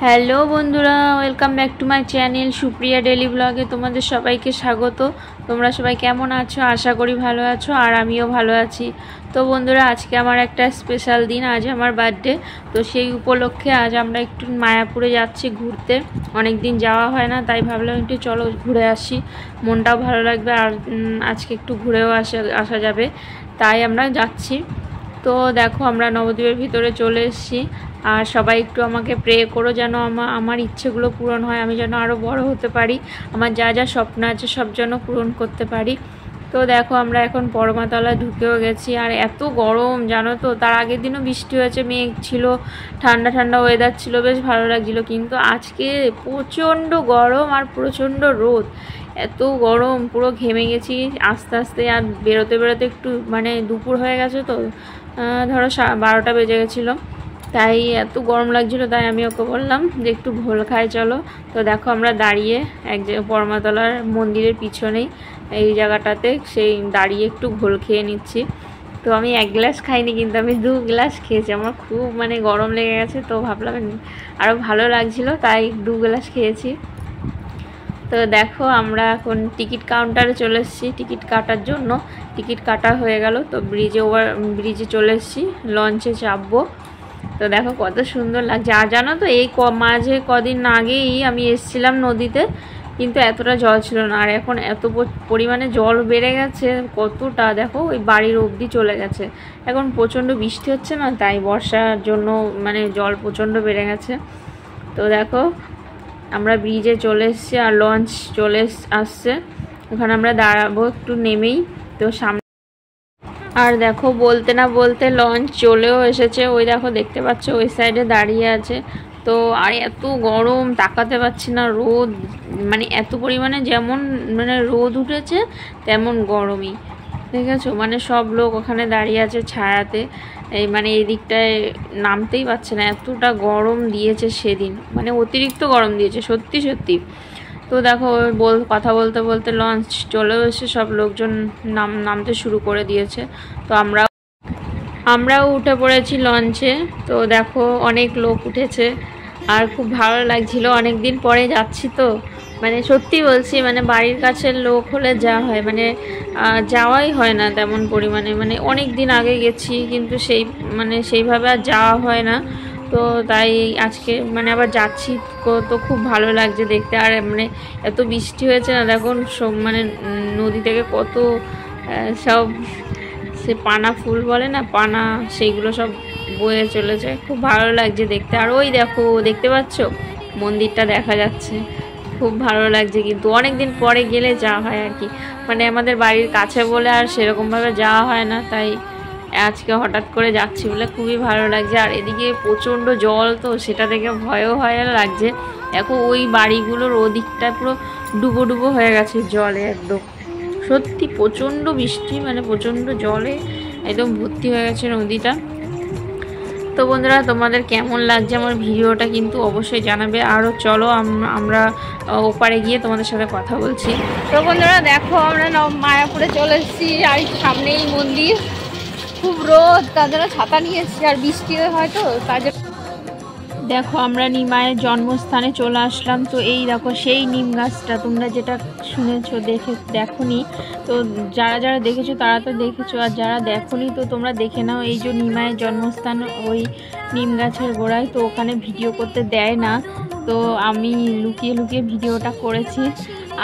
Hello বন্ধুরা, welcome back to my channel Supriya daily ব্লগে তোমাদের সবাইকে স্বাগত। তোমরা সবাই কেমন আছো? আশা করি ভালো আছো, আর আমিও ভালো আছি। তো বন্ধুরা, আজকে আমার একটা স্পেশাল দিন, আজ আমার বার্থডে। তো সেই উপলক্ষে আজ আমরা একটু মায়াপুরে যাচ্ছি ঘুরতে। অনেক দিন যাওয়া হয় না, তাই ভাবলাম একটু চলো ঘুরে আসি, মনটাও ভালো লাগবে, আর আজকে একটু ঘুরেও আসা যাবে, তাই আমরা যাচ্ছি। তো দেখো, আমরা নবদ্বীপের ভিতরে চলে এসেছি। আর সবাই একটু আমাকে প্রে করো যেন আমার ইচ্ছেগুলো পূরণ হয়, আমি যেন আরও বড় হতে পারি, আমার যা যা স্বপ্ন আছে সব যেন পূরণ করতে পারি। তো দেখো, আমরা এখন পরমাতলায় ঢুকেও গেছি। আর এত গরম জানো তো, তার আগের দিনও বৃষ্টি হয়েছে, মেঘ ছিল, ঠান্ডা ঠান্ডা ওয়েদার ছিল, বেশ ভালো লাগছিলো। কিন্তু আজকে প্রচণ্ড গরম আর প্রচণ্ড রোদ, এত গরম, পুরো ঘেমে গেছি আস্তে আস্তে। আর বেরোতে বেরোতে একটু মানে দুপুর হয়ে গেছে, তো ধরো 12টা বেজে গেছিলো, তাই এত গরম লাগছিলো। তাই আমি ওকে বললাম যে একটু ঘোল খাই চলো। তো দেখো, আমরা দাঁড়িয়ে এক জায়গায় পরমাতলার মন্দিরের পিছনেই এই জায়গাটাতে সেই দাঁড়িয়ে একটু ঘোল খেয়ে নিচ্ছি। তো আমি 1 গ্লাস খাইনি, কিন্তু আমি 2 গ্লাস খেয়েছি। আমার খুব মানে গরম লেগে গেছে, তো ভাবলাম আরও ভালো লাগছিলো, তাই 2 গ্লাস খেয়েছি। তো দেখো, আমরা এখন টিকিট কাউন্টারে চলে এসেছি টিকিট কাটার জন্য। টিকিট কাটা হয়ে গেল, তো ব্রিজে চলে এসেছি, লঞ্চে চাপবো। তো দেখো কত সুন্দর লাগছে। আর জানো তো, এই মাঝে কদিন আগেই আমি এসেছিলাম নদীতে, কিন্তু এতটা জল ছিল না। আর এখন এত পরিমাণে জল বেড়ে গেছে, কতটা দেখো ওই বাড়ির অবধি চলে গেছে। এখন প্রচণ্ড বৃষ্টি হচ্ছে না, তাই বর্ষার জন্য মানে জল প্রচণ্ড বেড়ে গেছে। তো দেখো, আমরা ব্রিজে চলে এসেছি, আর লঞ্চ চলে আসছে, ওখানে আমরা দাঁড়াবো একটু নেমেই। তো সামনে আর দেখো, বলতে না বলতে লঞ্চ চলেও এসেছে। ওই দেখো, দেখতে পাচ্ছ ওই সাইডে দাঁড়িয়ে আছে। তো আর এত গরম, তাকাতে পারছি না, রোদ মানে এত পরিমাণে, যেমন মানে রোদ উঠেছে তেমন গরমই, ঠিক আছে। মানে সব লোক ওখানে দাঁড়িয়ে আছে ছায়াতে, এই মানে এই দিকটায় নামতেই পারছে না, এতটা গরম দিয়েছে সেদিন, মানে অতিরিক্ত গরম দিয়েছে সত্যি সত্যি। তো দেখো, কথা বলতে বলতে লঞ্চ চলেও এসে সব লোকজন নামতে শুরু করে দিয়েছে। তো আমরাও উঠে পড়েছি লঞ্চে। তো দেখো, অনেক লোক উঠেছে, আর খুব ভালো লাগছিল, অনেক দিন পরে যাচ্ছি তো। মানে সত্যি বলছি, মানে বাড়ির কাছের লোক হলে যা হয়, মানে যাওয়াই হয় না তেমন পরিমাণে। মানে অনেক দিন আগে গেছি, কিন্তু সেইভাবে আর যাওয়া হয় না। তো তাই আজকে মানে আবার যাচ্ছি, তো খুব ভালো লাগছে দেখতে। আর মানে এত বৃষ্টি হয়েছে না, দেখুন সব মানে নদী থেকে কত সব সে পানা ফুল বলে না, পানা, সেইগুলো সব বয়ে চলেছে, খুব ভালো লাগছে দেখতে। আর ওই দেখো, দেখতে পাচ্ছ মন্দিরটা দেখা যাচ্ছে, খুব ভালো লাগছে। কিন্তু অনেক দিন পরে গেলে যাওয়া হয় আর কি, মানে আমাদের বাড়ির কাছে বলে আর সেরকমভাবে যাওয়া হয় না, তাই আজকে হঠাৎ করে যাচ্ছি বলে খুবই ভালো লাগছে। আর এদিকে প্রচণ্ড জল, তো সেটা দেখে ভয়ও লাগছে। দেখো, ওই বাড়িগুলোর ওদিকটা পুরো ডুবো ডুবো হয়ে গেছে জলে একদম, সত্যি প্রচণ্ড বৃষ্টি, মানে প্রচণ্ড জলে একদম ভর্তি হয়ে গেছে নদীটা। তো বন্ধুরা, তোমাদের কেমন লাগছে আমার ভিডিওটা কিন্তু অবশ্যই জানাবে। আরও চলো আমরা ওপারে গিয়ে তোমাদের সাথে কথা বলছি। তো বন্ধুরা দেখো, আমরা মায়াপুরে চলে এসেছি, আর সামনেই মন্দির, খুব রোদ, তার জন্য ছাতা নিয়ে এসেছি, আর বৃষ্টি হয়তো তার জন্য। দেখো, আমরা নিমায়ের জন্মস্থানে চলে আসলাম। তো এই দেখো সেই নিম গাছটা, তোমরা যেটা শুনেছো দেখোনি, তো যারা যারা দেখেছো তারা তো দেখেছো, আর যারা দেখোনি তো তোমরা দেখে নাও। এই যে নিমায়ের জন্মস্থান, ওই নিম গাছের গোড়ায়। তো ওখানে ভিডিও করতে দেয় না, তো আমি লুকিয়ে লুকিয়ে ভিডিওটা করেছি।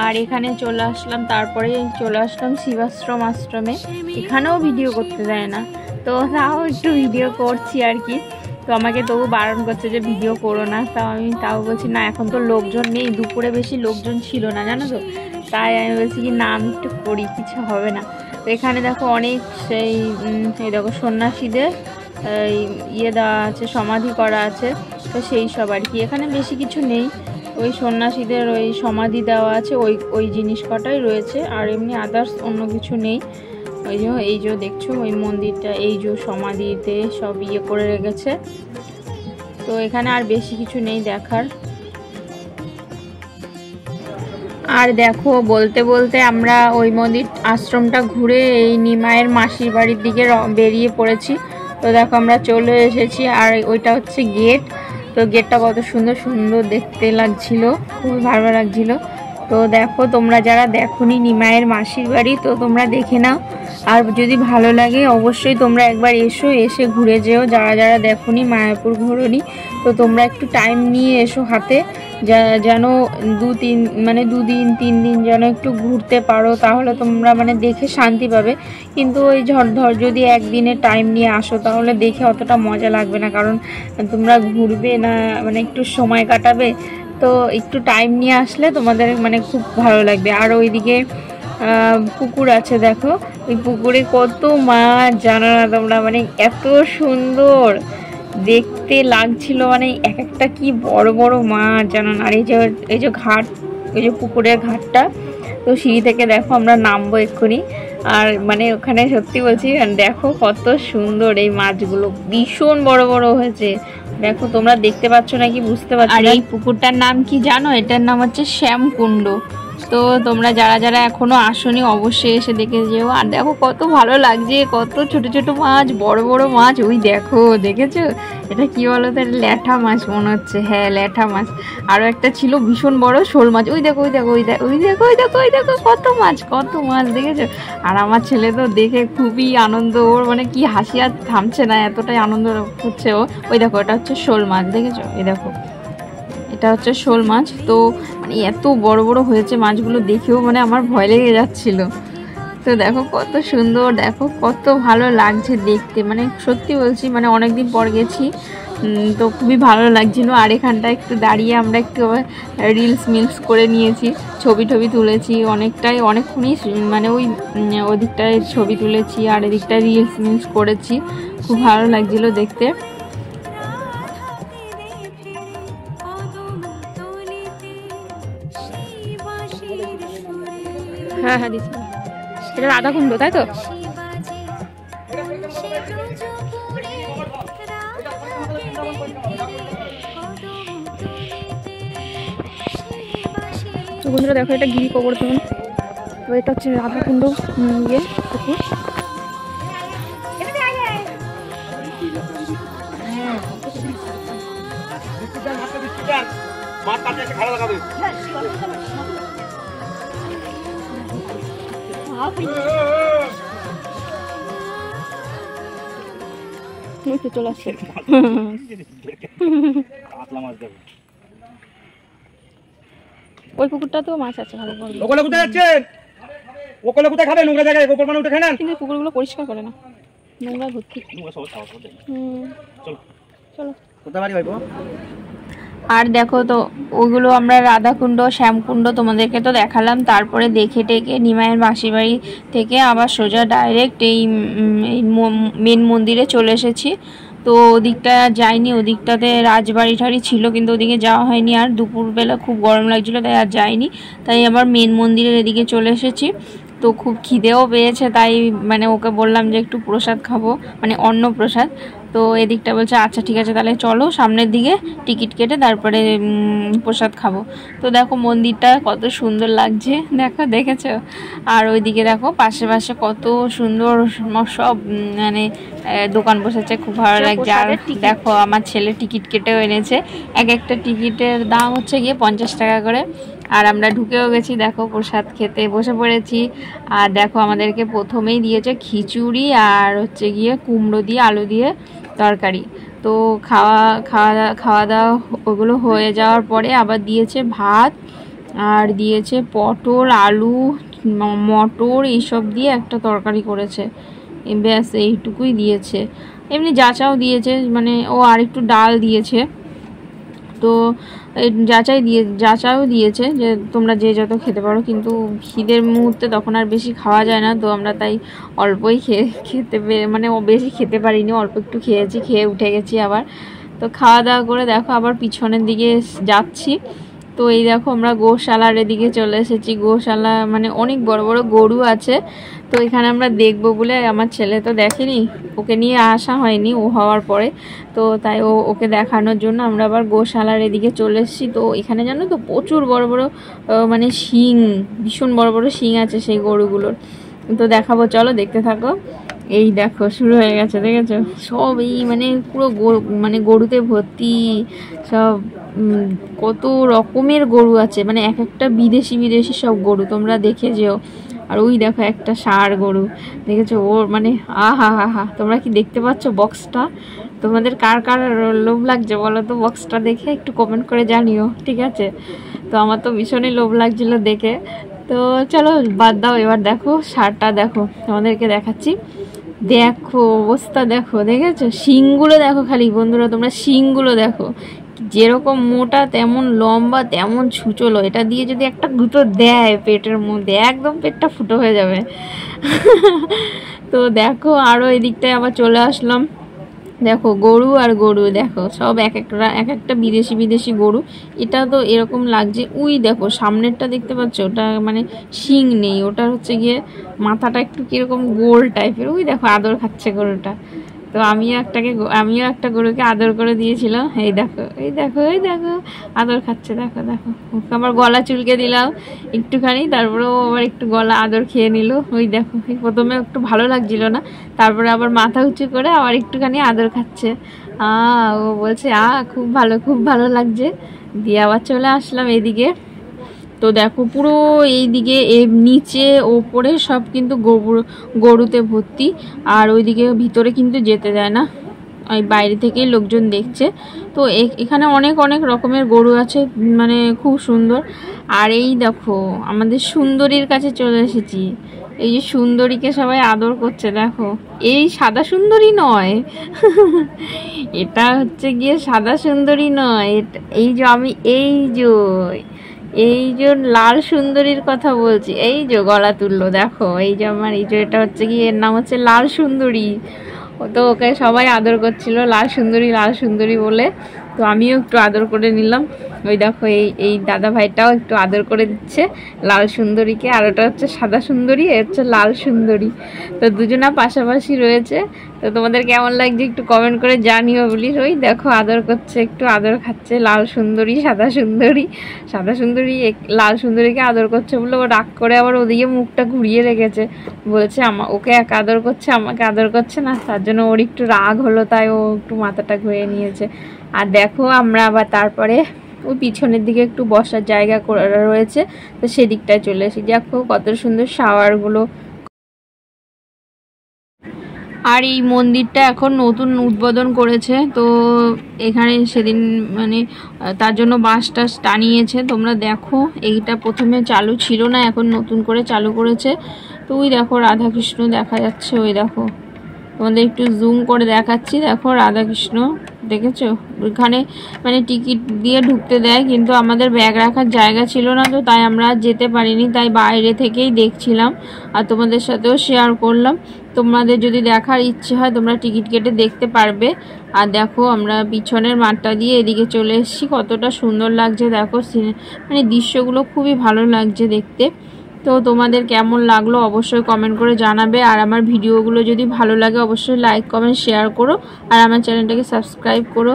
আর এখানে চলে আসলাম, তারপরে চলে আসলাম শিবাশ্রম আশ্রমে, এখানেও ভিডিও করতে দেয় না, তো তাও একটু ভিডিও করছি আর কি। তো আমাকে তবু বারণ করছে যে ভিডিও করো না, তাও বলছি না, এখন তো লোকজন নেই, দুপুরে বেশি লোকজন ছিল না জানো তো, তাই আমি বলছি কি না, আমি একটু করি, কিছু হবে না। তো এখানে দেখো অনেক এই দেখো সন্ন্যাসীদের ইয়ে দেওয়া আছে, সমাধি করা আছে, তো সেই সব আর কি। এখানে বেশি কিছু নেই, ওই সন্ন্যাসীদের ওই সমাধি দেওয়া আছে, ওই জিনিস কটাই রয়েছে, আর এমনি আদার্স অন্য কিছু নেই। ওই যে এই যে দেখছো ওই মন্দিরটা, এই যে সমাধিতে সব ইয়ে করে রেখেছে, তো এখানে আর বেশি কিছু নেই দেখার। আর দেখো, বলতে বলতে আমরা ওই মন্দির আশ্রমটা ঘুরে এই নিমায়ের মাসির বাড়ির দিকে বেরিয়ে পড়েছি। তো দেখো, আমরা চলে এসেছি, আর ওইটা হচ্ছে গেট। তো গেটটা কত সুন্দর সুন্দর দেখতে লাগছিল, খুবই ভালো লাগছিল। তো দেখো, তোমরা যারা দেখোনি নিমাইয়ের মাসির বাড়ি, তো তোমরা দেখে নাও। আর যদি ভালো লাগে অবশ্যই তোমরা একবার এসে ঘুরে যেও, যারা যারা দেখোনি মায়াপুর ঘোরোনি। তো তোমরা একটু টাইম নিয়ে এসো হাতে, যেন 2-3 দিন যেন একটু ঘুরতে পারো, তাহলে তোমরা মানে দেখে শান্তি পাবে। কিন্তু ওই ধর যদি একদিনের টাইম নিয়ে আসো তাহলে দেখে অতটা মজা লাগবে না, কারণ তোমরা ঘুরবে না, মানে একটু সময় কাটাবে। তো একটু টাইম নিয়ে আসলে তোমাদের মানে খুব ভালো লাগবে। আর ওইদিকে পুকুর আছে, দেখো ওই পুকুরে কত মাছ জানো না তোমরা, মানে এত সুন্দর দেখতে লাগছিল, মানে এক একটা কি বড় বড় মাছ জানো না। আর এই যে ঘাট, এই যে পুকুরের ঘাটটা, তো সিঁড়ি থেকে দেখো আমরা নামবো এক্ষুনি। আর মানে ওখানে সত্যি বলছি, দেখো কত সুন্দর এই মাছগুলো, ভীষণ বড় বড় হয়েছে। দেখো তোমরা দেখতে পাচ্ছ নাকি বুঝতে পারছো। আর এই পুকুরটার নাম কি জানো? এটার নাম হচ্ছে শ্যামকুণ্ড। তো তোমরা যারা যারা এখনো আসোনি অবশ্যই এসে দেখে যেও। আর দেখো কত ভালো লাগছে, কত ছোট ছোট মাছ, বড় বড় মাছ। ওই দেখো, দেখেছো এটা কি বলো তো? ল্যাঠা মাছ মনে হচ্ছে, হ্যাঁ ল্যাঠা মাছ। আরো একটা ছিল ভীষণ বড় শোল মাছ। ওই দেখো ওই দেখো ওই দেখো ওই দেখো ওই দেখো ওই দেখো কত মাছ, কত মাছ, দেখেছো? আর আমার ছেলে তো দেখে খুবই আনন্দ, ওর মানে কি হাসি আর থামছে না, এতটাই আনন্দ হচ্ছে ও। ওই দেখো এটা হচ্ছে শোল মাছ, দেখেছো? এই দেখো এটা হচ্ছে শোল মাছ। তো মানে এত বড় বড় হয়েছে মাছগুলো, দেখেও মানে আমার ভয় লেগে যাচ্ছিল। তো দেখো কত সুন্দর, দেখো কত ভালো লাগছে দেখতে, মানে সত্যি বলছি, মানে অনেকদিন পর গেছি, তো খুবই ভালো লাগছিল। আর এখানটা একটু দাঁড়িয়ে আমরা একটু মিলস করে নিয়েছি, ছবি তুলেছি অনেকক্ষণই, মানে ওদিকটায় ছবি তুলেছি আর এদিকটায় মিলস করেছি, খুব ভালো লাগছিল দেখতে। হ্যাঁ হ্যাঁ দিচ্ছি, এটা রাধাকুণ্ড তাই তো? তো বন্ধুরা দেখো, এটা গিরি গোবর্ধন, তো এটা হচ্ছে রাধাকুণ্ড ইয়ে পুকুর। চলে আসছে ওই পুকুরটাতেও মাছ আছে ভালো ভালো। ওগুলো কোথায় যাচ্ছেন? ওগুলো কোথায় খাবেন? নোংরা জায়গায় গোবর মানে উঠে খায় না, কিন্তু পুকুরগুলো পরিষ্কার করে না, নোংরা ভর্তি। চলো চলো কোথায় বাড়ি ভাইবো। আর দেখো, তো ওইগুলো আমরা রাধাকুণ্ড শ্যামকুণ্ড তোমাদেরকে তো দেখালাম। তারপরে দেখে টেকে নিমাইয়ের মাসির বাড়ি থেকে আবার সোজা ডাইরেক্ট এই মেন মন্দিরে চলে এসেছি। তো ওদিকটা যাইনি, ওদিকটাতে রাজবাড়ি ঠাড়ি ছিল, কিন্তু ওদিকে যাওয়া হয়নি। আর দুপুরবেলা খুব গরম লাগছিলো, তাই আর যাইনি। তাই আবার মেন মন্দিরের এদিকে চলে এসেছি। তো খুব খিদেও পেয়েছে, তাই মানে ওকে বললাম যে একটু প্রসাদ খাবো, মানে অন্ন প্রসাদ। তো এদিকটা বলছে আচ্ছা ঠিক আছে, তাহলে চলো সামনের দিকে টিকিট কেটে তারপরে প্রসাদ খাবো। তো দেখো মন্দিরটা কত সুন্দর লাগছে, দেখো দেখেছো? আর ওইদিকে দেখো পাশে পাশে কত সুন্দর সব মানে দোকান বসেছে, খুব ভালো লাগছে। আর দেখো আমার ছেলে টিকিট কেটেও এনেছে, এক একটা টিকিটের দাম হচ্ছে গিয়ে 50 টাকা করে। আর আমরা ঢুকেও গেছি, দেখো প্রসাদ খেতে বসে পড়েছি। আর দেখো আমাদেরকে প্রথমেই দিয়েছে খিচুড়ি আর হচ্ছে গিয়ে কুমড়ো দিয়ে আলু দিয়ে তরকারি। তো খাওয়া দাওয়া ওগুলো হয়ে যাওয়ার পরে আবার দিয়েছে ভাত, আর দিয়েছে পটল আলু মটর এইসব দিয়ে একটা তরকারি করেছে, ব্যাস এইটুকুই দিয়েছে। এমনি যাচাও দিয়েছে, মানে ও আর একটু ডাল দিয়েছে। তো যাচাও দিয়েছে যে তোমরা যে যত খেতে পারো, কিন্তু খিদের মুহূর্তে তখন আর বেশি খাওয়া যায় না, তো আমরা তাই অল্পই মানে বেশি খেতে পারিনি, অল্প একটু খেয়েছি, খেয়ে উঠে গেছি আবার। তো খাওয়া দাওয়া করে দেখো আবার পিছনের দিকে যাচ্ছি। তো এই দেখো আমরা গোশালার এদিকে চলে এসেছি। গোশালা মানে অনেক বড় বড় গরু আছে, তো এখানে আমরা দেখবো বলে, আমার ছেলে তো দেখেনি, ওকে নিয়ে আসা হয়নি ও হওয়ার পরে, তো তাই ওকে দেখানোর জন্য আমরা আবার গোশালার এদিকে চলে এসেছি। তো এখানে জানো তো প্রচুর বড় বড় মানে শিং, ভীষণ বড় বড় শিং আছে সেই গরুগুলোর। তো দেখাবো, চলো দেখতে থাকো। এই দেখো শুরু হয়ে গেছে, দেখেছো? সব এই মানে পুরো মানে গরুতে ভর্তি সব। কত রকমের গরু আছে, মানে এক একটা বিদেশি বিদেশি সব গরু, তোমরা দেখে যেও। আর ওই দেখো একটা ষাঁড় গরু, দেখেছো? ওর মানে আহা হা হা, তোমরা কি দেখতে পাচ্ছ বক্সটা? তোমাদের কার কার লোভ লাগছে বলো তো বক্সটা দেখে, একটু কমেন্ট করে জানিও, ঠিক আছে? তো আমার তো ভীষণই লোভ লাগছিল দেখে। তো চলো বাদ দাও, এবার দেখো ষাঁড়টা দেখো, তোমাদেরকে দেখাচ্ছি। দেখো অবস্থা দেখো, দেখেছো? শিংগুলো দেখো খালি বন্ধুরা, তোমরা শিংগুলো দেখো, যেরকম মোটা তেমন লম্বা তেমন ছুচলো। এটা দিয়ে যদি একটা গুঁতো দেয় পেটের মধ্যে, একদম পেটটা ফুটো হয়ে যাবে। তো দেখো আরও এদিকটায় আবার চলে আসলাম। দেখো গরু আর গরু, দেখো সব এক একটা বিদেশি বিদেশি গরু। এটা তো এরকম লাগছে, উই দেখো সামনেরটা দেখতে পাচ্ছ, ওটা মানে শিং নেই, ওটা হচ্ছে গিয়ে মাথাটা একটু কিরকম গোল টাইপের। উই দেখো আদর খাচ্ছে গরুটা। তো আমিও একটা গরুকে আদর করে দিয়েছিলাম। এই দেখো এই দেখো এই দেখো আদর খাচ্ছে, দেখো দেখো। ওকে আবার গলা চুলকে দিলাম একটুখানি, তারপরে ও আবার একটু গলা আদর খেয়ে নিল। ওই দেখো, প্রথমে একটু ভালো লাগছিল না, তারপরে আবার মাথা উঁচু করে আবার একটুখানি আদর খাচ্ছে। ও বলছে খুব ভালো লাগছে। দিয়ে আবার চলে আসলাম এদিকে। তো দেখো পুরো এইদিকে নিচে ওপরে সব কিন্তু গরুতে ভর্তি। আর ওইদিকে ভিতরে কিন্তু যেতে দেয় না, ওই বাইরে থেকেই লোকজন দেখছে। তো এখানে অনেক অনেক রকমের গরু আছে, মানে খুব সুন্দর। আর এই দেখো আমাদের সুন্দরীর কাছে চলে এসেছি। এই যে সুন্দরীকে সবাই আদর করছে, দেখো। এই সাদা সুন্দরী নয়, এটা হচ্ছে গিয়ে সাদা সুন্দরী নয়, এই যে আমি এই যে লাল সুন্দরীর কথা বলছি। এই যে গলা তুললো, দেখো এই যে আমার এই যে এটা হচ্ছে কি, এর নাম হচ্ছে লাল সুন্দরী। তো ওকে সবাই আদর করছিল লাল সুন্দরী বলে। তো আমিও একটু আদর করে নিলাম। ওই দেখো এই দাদা ভাইটাও একটু আদর করে দিচ্ছে লাল সুন্দরীকে। আর ওটা হচ্ছে সাদা সুন্দরী, এ হচ্ছে লাল সুন্দরী। তো দুজনা পাশাপাশি রয়েছে। তো তোমাদের কেমন লাগছে একটু কমেন্ট করে জানিও প্লিজ। ওই দেখো আদর করছে, একটু আদর খাচ্ছে লাল সুন্দরী সাদা সুন্দরী লাল সুন্দরীকে আদর করছে বলে ও রাগ করে আবার ওদিকে মুখটা ঘুরিয়ে রেখেছে, বলছে ওকে এক আদর করছে আমাকে আদর করছে না, তার জন্য ওর একটু রাগ হলো, তাই ও একটু মাথাটা ঘুরিয়ে নিয়েছে। আর দেখো আমরা আবার তারপরে ওই পিছনের দিকে একটু বসার জায়গা রয়েছে, তো সেদিকটায় চলে এসেছি। দেখো কত সুন্দর শাওয়ারগুলো। আর এই মন্দিরটা এখন নতুন উদ্বোধন করেছে, তো এখানে সেদিন মানে তার জন্য বাঁশ টাস টানিয়েছে। তোমরা দেখো এইটা প্রথমে চালু ছিল না, এখন নতুন করে চালু করেছে। তো ওই দেখো রাধাকৃষ্ণ দেখা যাচ্ছে, ওই দেখো তোমাদের একটু জুম করে দেখাচ্ছি। দেখো রাধাকৃষ্ণ, দেখেছো? ওইখানে মানে টিকিট দিয়ে ঢুকতে দেয়, কিন্তু আমাদের ব্যাগ রাখার জায়গা ছিল না, তো তাই আমরা যেতে পারিনি, তাই বাইরে থেকেই দেখছিলাম আর তোমাদের সাথেও শেয়ার করলাম। তোমাদের যদি দেখার ইচ্ছে হয় তোমরা টিকিট কেটে দেখতে পারবে। আর দেখো আমরা পিছনের মাঠটা দিয়ে এদিকে চলে এসেছি, কতটা সুন্দর লাগছে দেখো, মানে দৃশ্যগুলো খুবই ভালো লাগছে দেখতে। তো তোমাদের কেমন লাগলো অবশ্যই কমেন্ট করে জানাবে। আর আমার ভিডিওগুলো যদি ভালো লাগে অবশ্যই লাইক কমেন্ট শেয়ার করো, আর আমার চ্যানেলটাকে সাবস্ক্রাইব করো।